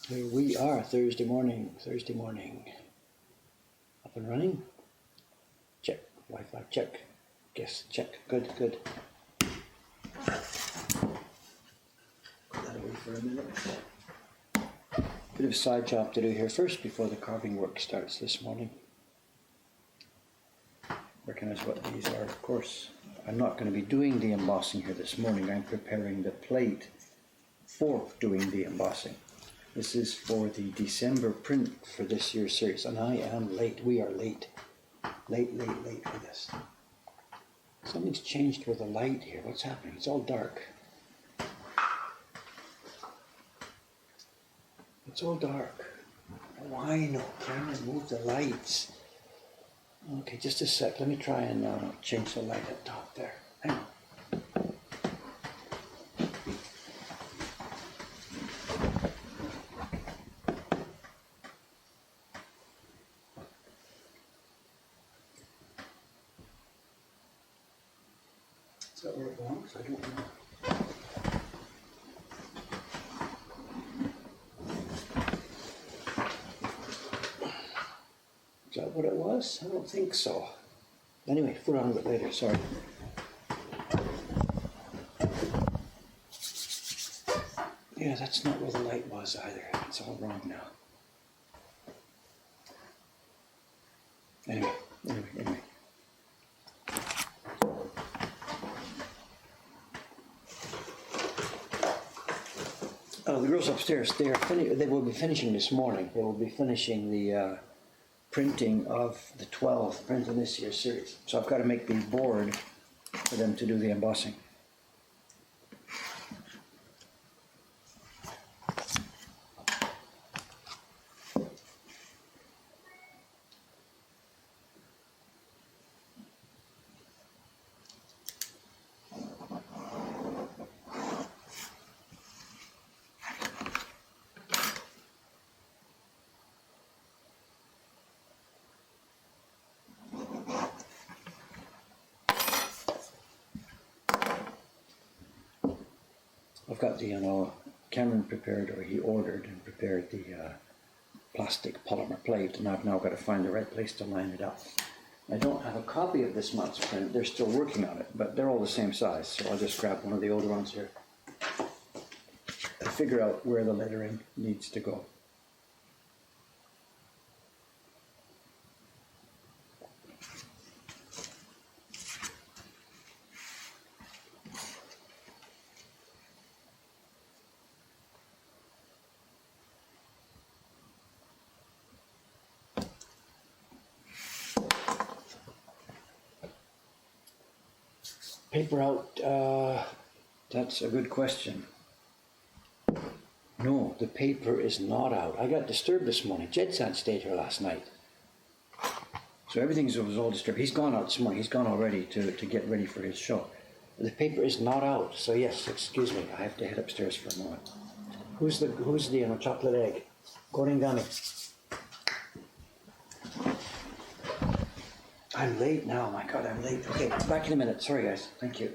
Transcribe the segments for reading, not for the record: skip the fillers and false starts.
Here we are, Thursday morning. Up and running? Check. Wi-Fi check. Guess check. Good. Put that away for a minute. Bit of a side job to do here first before the carving work starts this morning. Recognize what these are, of course. I'm not going to be doing the embossing here this morning. I'm preparing the plate for doing the embossing. This is for the December print for this year's series, and I am late. We are late. Late for this. Something's changed with the light here. What's happening? It's all dark. It's all dark. Why no? Camera, move the lights. Okay, just a sec. Let me try and change the light up top there. Hang on. Is that where it belongs? I don't know. Is that what it was? I don't think so. Anyway, put on a bit later, sorry. Yeah, that's not where the light was either. It's all wrong now. Anyway. The girls upstairs, they will be finishing this morning. They will be finishing the printing of the 12th print in this year's series. So I've got to make the board for them to do the embossing. I've got the, Cameron prepared, or he ordered and prepared the plastic polymer plate, and I've now got to find the right place to line it up. I don't have a copy of this month's print. They're still working on it, but they're all the same size, so I'll just grab one of the older ones here and figure out where the lettering needs to go. Paper out, that's a good question. No, the paper is not out. I got disturbed this morning. Jed stayed here last night. So everything was all disturbed. He's gone out this morning. He's gone already to get ready for his show. The paper is not out. So yes, excuse me. I have to head upstairs for a moment. Who's the chocolate egg? Gordon Gummy. I'm late now. My God, I'm late. Okay, back in a minute. Sorry, guys. Thank you.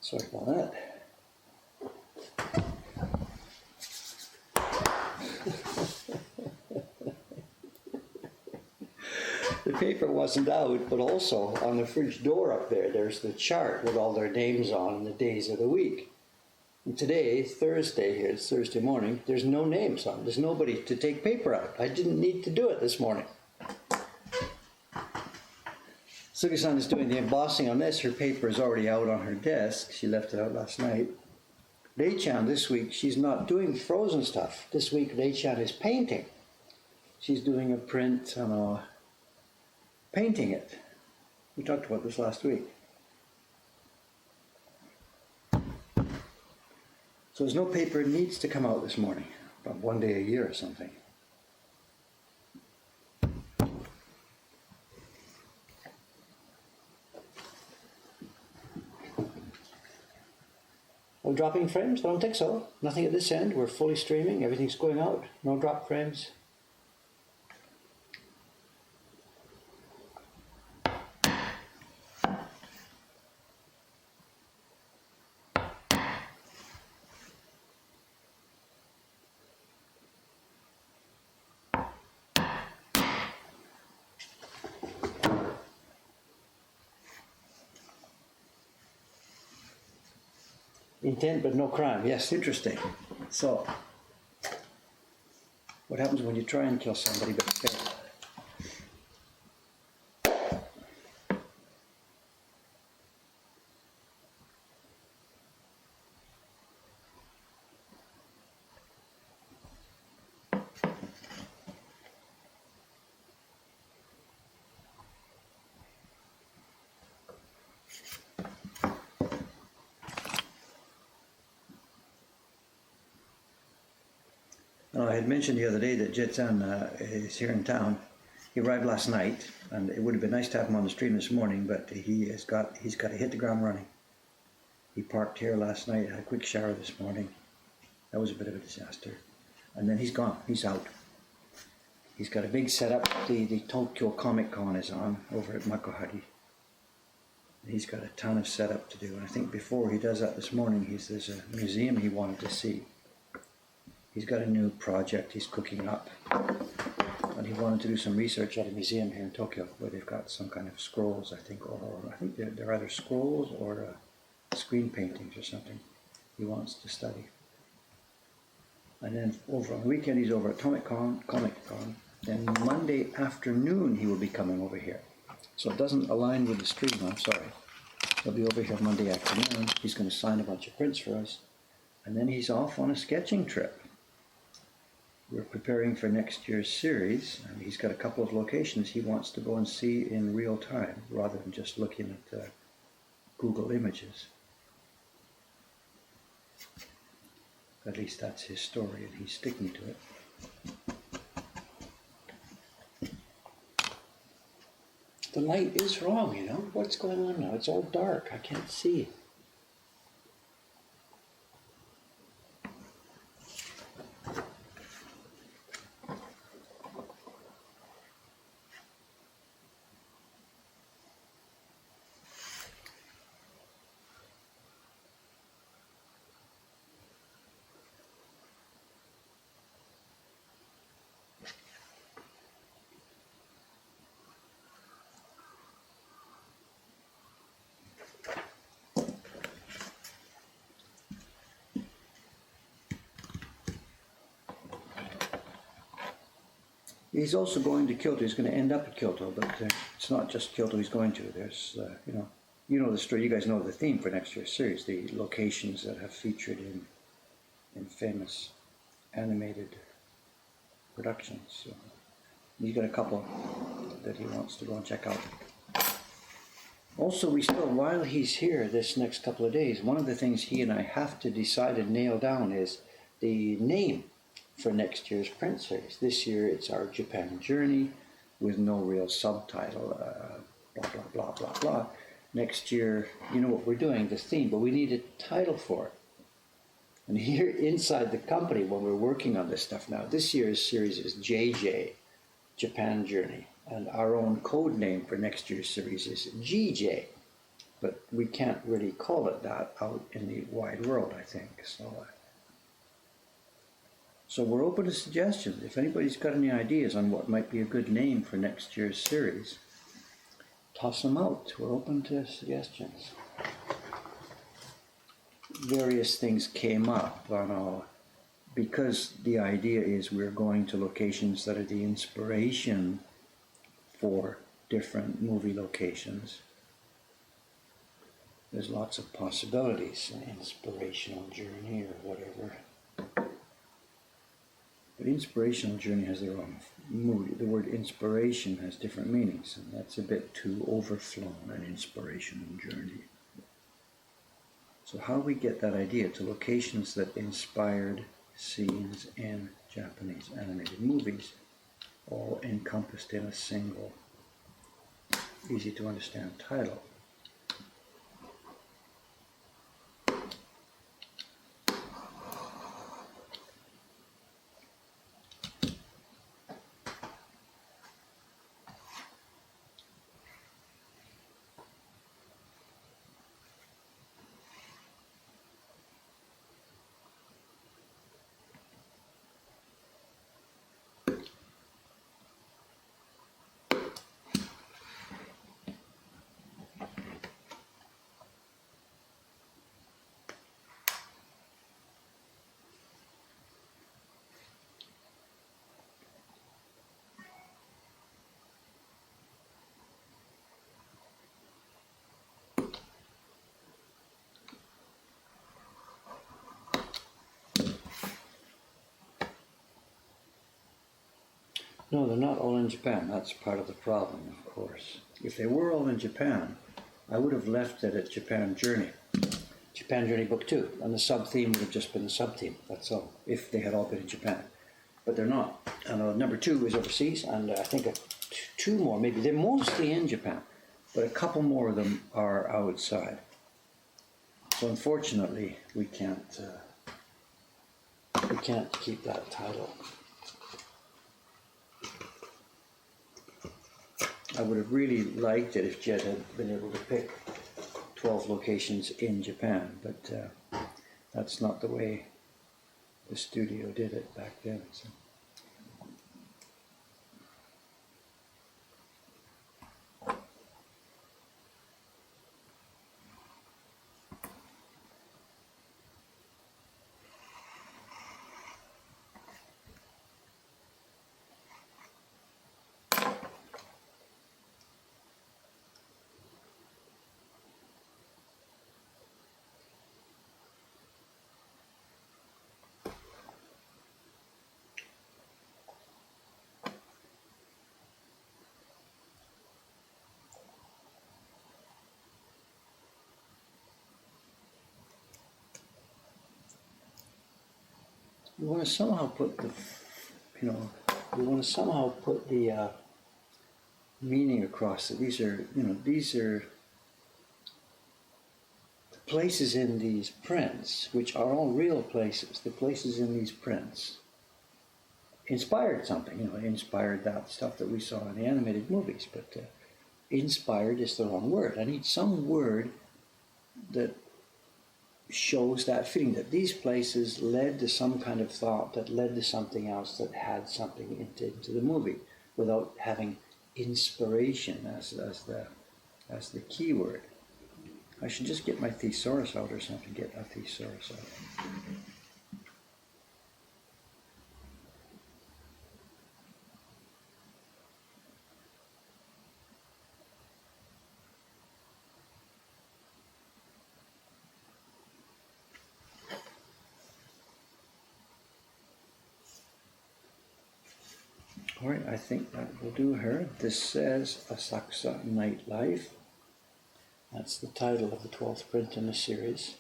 Sorry about that. The paper wasn't out, but also on the fridge door up there, there's the chart with all their names on and the days of the week. And today, Thursday here, it's Thursday morning, there's no names on. There's nobody to take paper out. I didn't need to do it this morning. Sugi-san is doing the embossing on this. Her paper is already out on her desk. She left it out last night. Rei-chan this week, she's not doing frozen stuff. This week, Rei-chan is painting. She's doing a print on painting it. We talked about this last week. So there's no paper needs to come out this morning, about one day a year or something. No dropping frames? I don't think so. Nothing at this end. We're fully streaming. Everything's going out. No drop frames. Intent but no crime. Yes, interesting. So, what happens when you try and kill somebody but fail? I had mentioned the other day that Jed-san is here in town. He arrived last night, and it would have been nice to have him on the stream this morning, but he's got to hit the ground running. He parked here last night, had a quick shower this morning. That was a bit of a disaster. And then he's gone. He's out. He's got a big setup. The Tokyo Comic Con is on over at Makuhari. He's got a ton of setup to do, and I think before he does that this morning, there's a museum he wanted to see. He's got a new project he's cooking up, and he wanted to do some research at a museum here in Tokyo where they've got some kind of scrolls, I think, or I think they're either scrolls or screen paintings or something he wants to study. And then over on the weekend he's over at Comic Con. Then Monday afternoon he will be coming over here. So it doesn't align with the stream, I'm sorry. He'll be over here Monday afternoon. He's going to sign a bunch of prints for us. And then he's off on a sketching trip. We're preparing for next year's series, and he's got a couple of locations he wants to go and see in real time, rather than just looking at Google Images. At least that's his story, and he's sticking to it. The light is wrong, you know? What's going on now? It's all dark. I can't see. He's also going to Kyoto. He's going to end up at Kyoto, but it's not just Kyoto he's going to. There's, you know the story. You guys know the theme for next year's series, the locations that have featured in famous animated productions. So he's got a couple that he wants to go and check out. Also, while he's here this next couple of days, one of the things he and I have to decide and nail down is the name for next year's print series. This year it's our Japan Journey with no real subtitle, blah, blah, blah, blah, blah. Next year, you know what we're doing, the theme, but we need a title for it. And here inside the company, when we're working on this stuff now, this year's series is JJ, Japan Journey. And our own code name for next year's series is GJ, but we can't really call it that out in the wide world, I think. So we're open to suggestions. If anybody's got any ideas on what might be a good name for next year's series, toss them out. We're open to suggestions. Various things came up because the idea is we're going to locations that are the inspiration for different movie locations. There's lots of possibilities, an inspirational journey or whatever. But inspirational journey has their own mood. The word inspiration has different meanings, and that's a bit too overflown, an inspirational journey. So how we get that idea to locations that inspired scenes in Japanese animated movies, all encompassed in a single, easy to understand title. No, they're not all in Japan. That's part of the problem, of course. If they were all in Japan, I would have left it at Japan Journey. Japan Journey Book 2, and the sub-theme would have just been the sub-theme, that's all, if they had all been in Japan. But they're not. And number 2 is overseas, and I think 2 more, maybe. They're mostly in Japan, but a couple more of them are outside. So unfortunately, we can't keep that title. I would have really liked it if Jed had been able to pick 12 locations in Japan, but that's not the way the studio did it back then. So. We want to somehow put the, meaning across that these are the places in these prints, which are all real places. The places in these prints inspired something, inspired that stuff that we saw in the animated movies, but inspired is the wrong word. I need some word that shows that feeling, that these places led to some kind of thought that led to something else that had something into the movie, without having inspiration as the key word. I should just get my thesaurus out or something, get a thesaurus out. All right, I think that will do her. This says Asakusa Nightlife. That's the title of the 12th print in the series.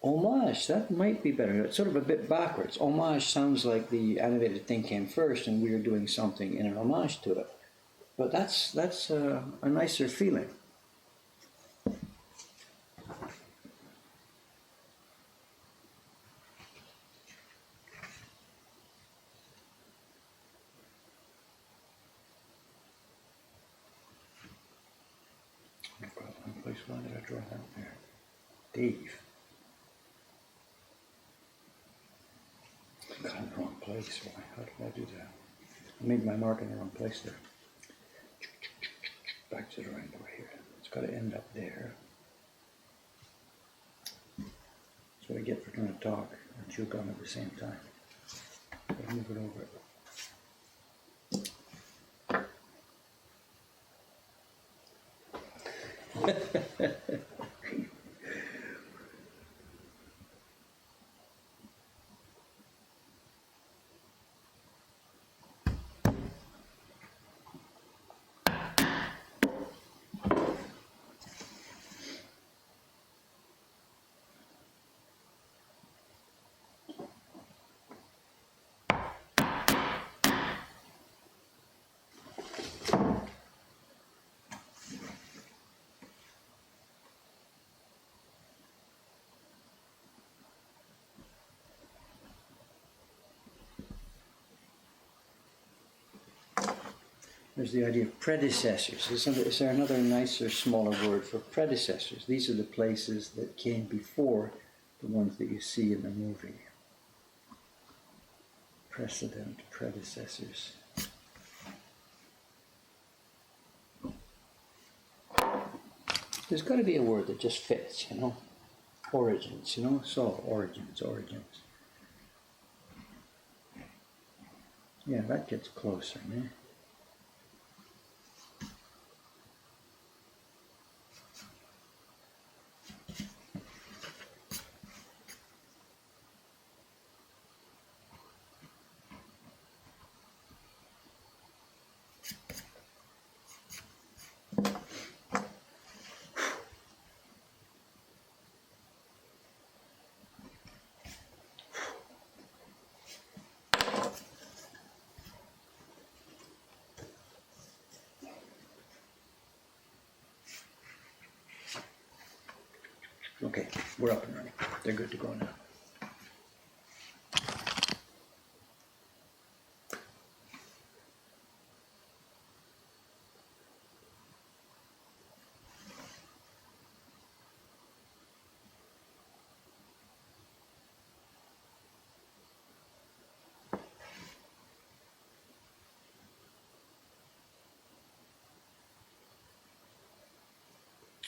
Homage, that might be better. It's sort of a bit backwards. Homage sounds like the animated thing came first and we are doing something in an homage to it. But that's a nicer feeling. Why did I draw that there? Dave. I got in the wrong place. Why? How did I do that? I made my mark in the wrong place there. Back to the drawing board here. It's got to end up there. That's what I get for trying to talk and chew gum at the same time. Gotta move it over. There's the idea of predecessors. Is there another nicer, smaller word for predecessors? These are the places that came before the ones that you see in the movie. Precedent, predecessors. There's got to be a word that just fits, you know? Origins, you know? So, origins. Yeah, that gets closer, man. Okay, we're up and running. They're good to go now.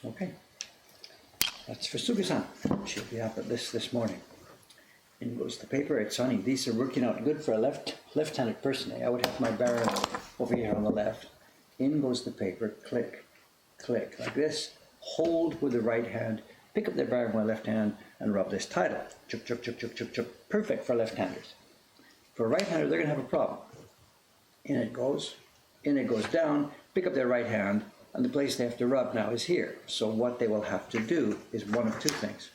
Okay. That's for Sugi-san. She'll be up at this morning. In goes the paper. It's sunny. These are working out good for a left-handed person. I would have my barrel over here on the left. In goes the paper. Click, click, like this. Hold with the right hand. Pick up the barrel with my left hand and rub this title. Chuk, chuk, chuk, chuk, chuk, chuk. Perfect for left-handers. For a right-hander, they're going to have a problem. In it goes down. Pick up their right hand. And the place they have to rub now is here. So what they will have to do is one of two things.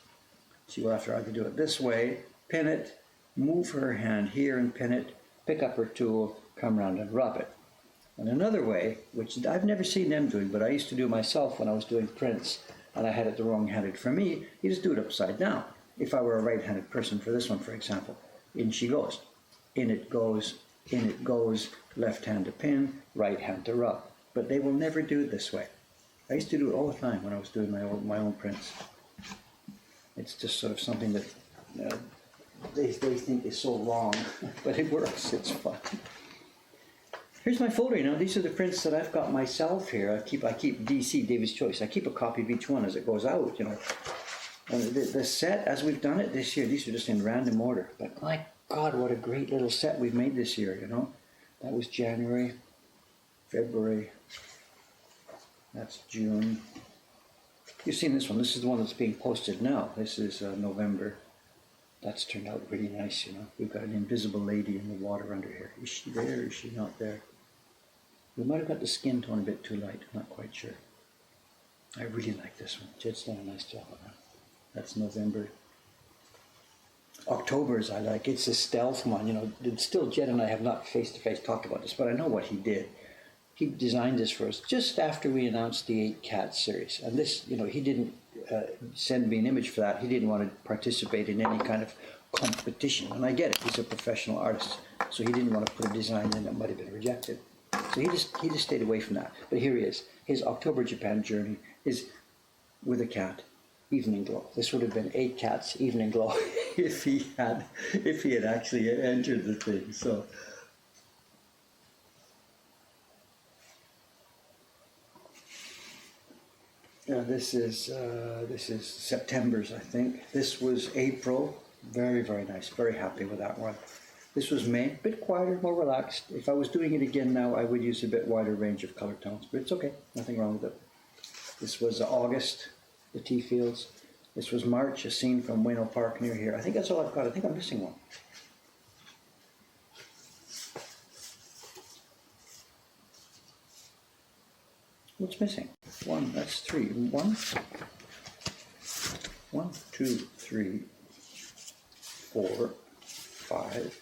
She will have to either do it this way, pin it, move her hand here and pin it, pick up her tool, come around and rub it. And another way, which I've never seen them doing, but I used to do myself when I was doing prints, and I had it the wrong-handed for me, you just do it upside down. If I were a right-handed person for this one, for example, in she goes. In it goes, left hand to pin, right hand to rub. But they will never do it this way. I used to do it all the time when I was doing my own prints. It's just sort of something that they think is so wrong, but it works. It's fun. Here's my folder. You know, these are the prints that I've got myself here. I keep DC, David's Choice. I keep a copy of each one as it goes out. You know, and the set as we've done it this year. These are just in random order. But my God, what a great little set we've made this year. You know, that was January, February. That's June. You've seen this one. This is the one that's being posted now. This is November. That's turned out really nice, you know. We've got an invisible lady in the water under here. Is she there or is she not there? We might have got the skin tone a bit too light. I'm not quite sure. I really like this one. Jed's done a nice job on that. That's November. October's I like. It's a stealth one, you know. Still, Jed and I have not face-to-face talked about this, but I know what he did. He designed this for us just after we announced the 8 Cats series. And this, you know, he didn't send me an image for that. He didn't want to participate in any kind of competition. And I get it. He's a professional artist. So he didn't want to put a design in that might have been rejected. So he just stayed away from that. But here he is. His October Japan journey is with a cat, evening glow. This would have been 8 cats, evening glow, if he had actually entered the thing. So. This is September's, I think. This was April. Very, very nice. Very happy with that one. This was May. A bit quieter, more relaxed. If I was doing it again now, I would use a bit wider range of color tones, but it's okay. Nothing wrong with it. This was August, the tea fields. This was March, a scene from Wayno Park near here. I think that's all I've got. I think I'm missing one. What's missing? 1, that's 3. 1, 2, 3, 4, 5,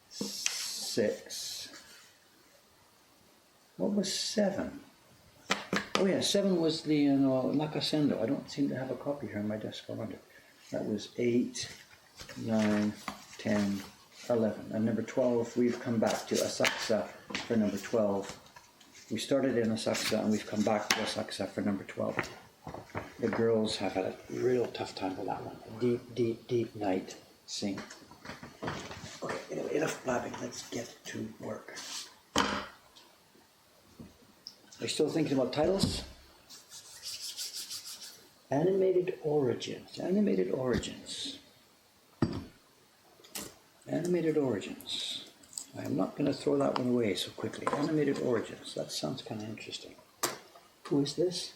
6. What was 7? Oh yeah, 7 was the Nakasendo. I don't seem to have a copy here on my desk. I wonder. That was 8, 9, 10, 11. And number 12, we've come back to Asakusa for number 12. We started in Asakusa and we've come back to Asakusa for number 12. The girls have had a real tough time with that one. Deep, deep, deep night sing. Okay, anyway, enough blabbing. Let's get to work. Are you still thinking about titles? Animated Origins. Animated Origins. Animated Origins. I am not going to throw that one away so quickly. Animated Origins. That sounds kind of interesting. Who is this?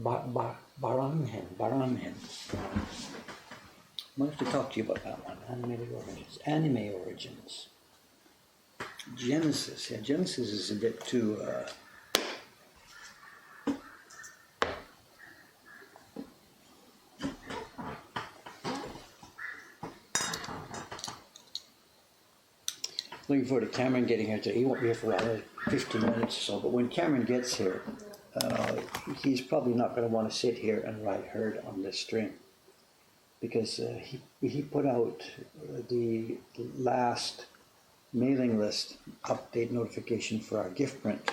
Baranhen. I might have to talk to you about that one. Animated Origins. Anime Origins. Genesis. Yeah, Genesis is a bit too... Looking forward to Cameron getting here today. He won't be here for about 15 minutes or so, but when Cameron gets here, he's probably not going to want to sit here and write herd on this string, because he put out the last mailing list update notification for our gift print,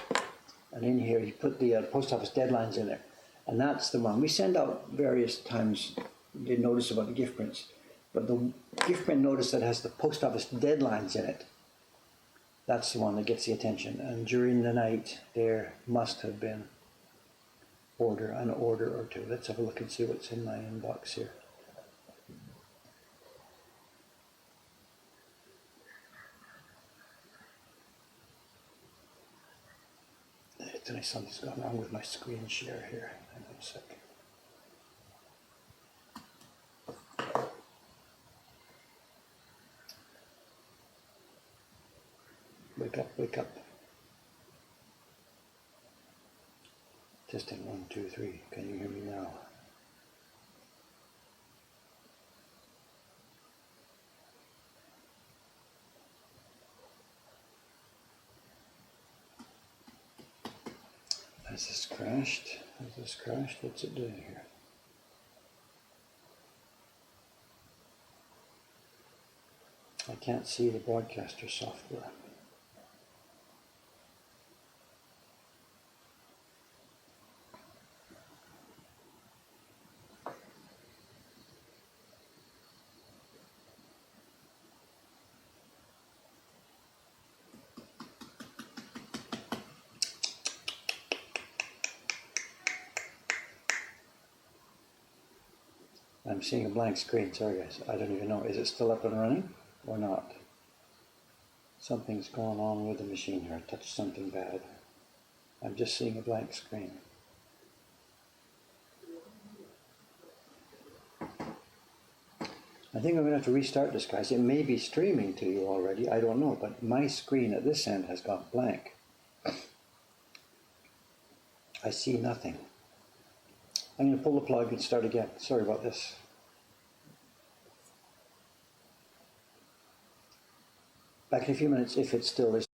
and in here he put the post office deadlines in there, and that's the one. We send out various times the notice about the gift prints, but the gift print notice that has the post office deadlines in it, that's the one that gets the attention. And during the night, there must have been an order or two. Let's have a look and see what's in my inbox here. Today something's gone wrong with my screen share here. Hang on a second. Wake up, wake up. Testing 1, 2, 3. Can you hear me now? Has this crashed? Has this crashed? What's it doing here? I can't see the broadcaster software. I'm seeing a blank screen, sorry guys, I don't even know, is it still up and running or not? Something's going on with the machine here, I touched something bad. I'm just seeing a blank screen. I think I'm going to have to restart this, guys. It may be streaming to you already, I don't know, but my screen at this end has gone blank. I see nothing. I'm going to pull the plug and start again. Sorry about this. Back in a few minutes if it still is.